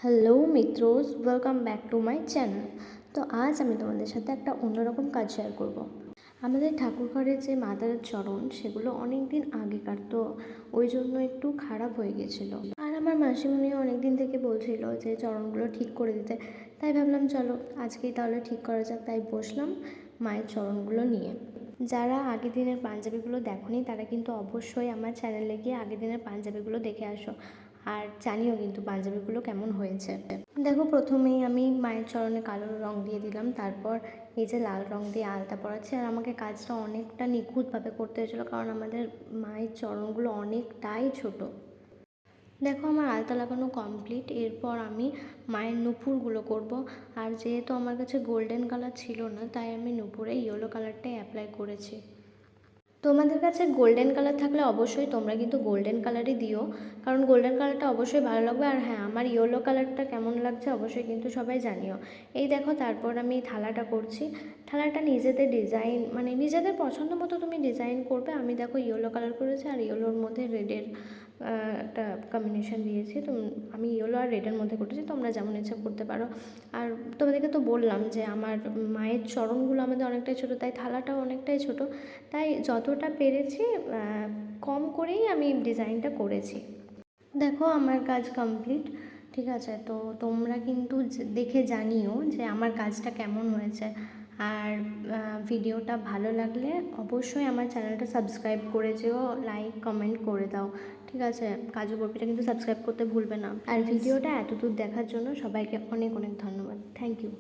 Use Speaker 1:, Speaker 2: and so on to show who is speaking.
Speaker 1: Hello মিত্রস, welcome back to my channel. তো আজ আমি তোমাদের সাথে একটা অন্যরকম কাজ শেয়ার করব। আমাদের ঠাকুর ঘরের যে মাতার চরণ সেগুলো অনেক দিন আগেকার, তো ওই জন্য একটু খারাপ হয়ে গেছিলো। আর আমার মাসিমণিও অনেক দিন থেকে বলছিল যে চরণগুলো ঠিক করে দিতে, তাই ভাবলাম চলো আজকেই তাহলে ঠিক করা যাক। তাই বসলাম মায়ের চরণগুলো নিয়ে। যারা আগের দিনের পাঞ্জাবিগুলো দেখোনি তারা কিন্তু অবশ্যই আমার চ্যানেলে গিয়ে আগের দিনের পাঞ্জাবিগুলো দেখে আসো, আর জানিও কিন্তু পাঞ্জাবিগুলো কেমন হয়েছে। দেখো, প্রথমেই আমি মায়ের চরণে কালো রং দিয়ে দিলাম, তারপর এই যে লাল রং দিয়ে আলতা পরাচ্ছি। আর আমাকে কাজটা অনেকটা নিখুঁতভাবে করতে হয়েছিলো, কারণ আমাদের মায়ের চরণগুলো অনেকটাই ছোট। দেখো, আমার আলতা লাগানো কমপ্লিট। এরপর আমি মায়ের নুপুরগুলো করব। আর যেহেতু আমার কাছে গোল্ডেন কালার ছিল না, তাই আমি নুপুরে ইয়েলো কালারটাই অ্যাপ্লাই করেছি। তোমাদের কাছে গোল্ডেন কালার থাকলে অবশ্যই তোমরা কিন্তু গোল্ডেন কালারই দিও, কারণ গোল্ডেন কালারটা অবশ্যই ভালো লাগবে। আর হ্যাঁ, আমার ইয়েলো কালারটা কেমন লাগছে অবশ্যই কিন্তু সবাই জানিও। এই দেখো, তারপর আমি থালাটা করছি। থালাটা নিজেদের ডিজাইন, মানে নিজেদের পছন্দ মতো তুমি ডিজাইন করবে। আমি দেখো ইয়েলো কালার করেছি, আর ইয়েলোর মধ্যে রেডের একটা কম্বিনেশন দিয়েছি। তো আমি ইয়েলো আর রেডের মধ্যে করেছি, তোমরা যেমন ইচ্ছা করতে পারো। আর তোমাদেরকে তো বললাম যে আমার মায়ের চরণগুলো আমাদের অনেকটাই ছোটো, তাই থালাটাও অনেকটাই ছোটো। তাই যতটা পেরেছি কম করেই আমি ডিজাইনটা করেছি। দেখো, আমার কাজ কমপ্লিট। ঠিক আছে, তো তোমরা কিন্তু দেখে জানিও যে আমার কাজটা কেমন হয়েছে। আর ভিডিওটা ভালো লাগলে অবশ্যই আমার চ্যানেলটা সাবস্ক্রাইব করে যেও, লাইক কমেন্ট করে দাও। ঠিক আছে, কাজু বরফিটা কিন্তু সাবস্ক্রাইব করতে ভুলবে না। আর ভিডিওটা এতদূর দেখার জন্য সবাইকে অনেক অনেক ধন্যবাদ। Thank you.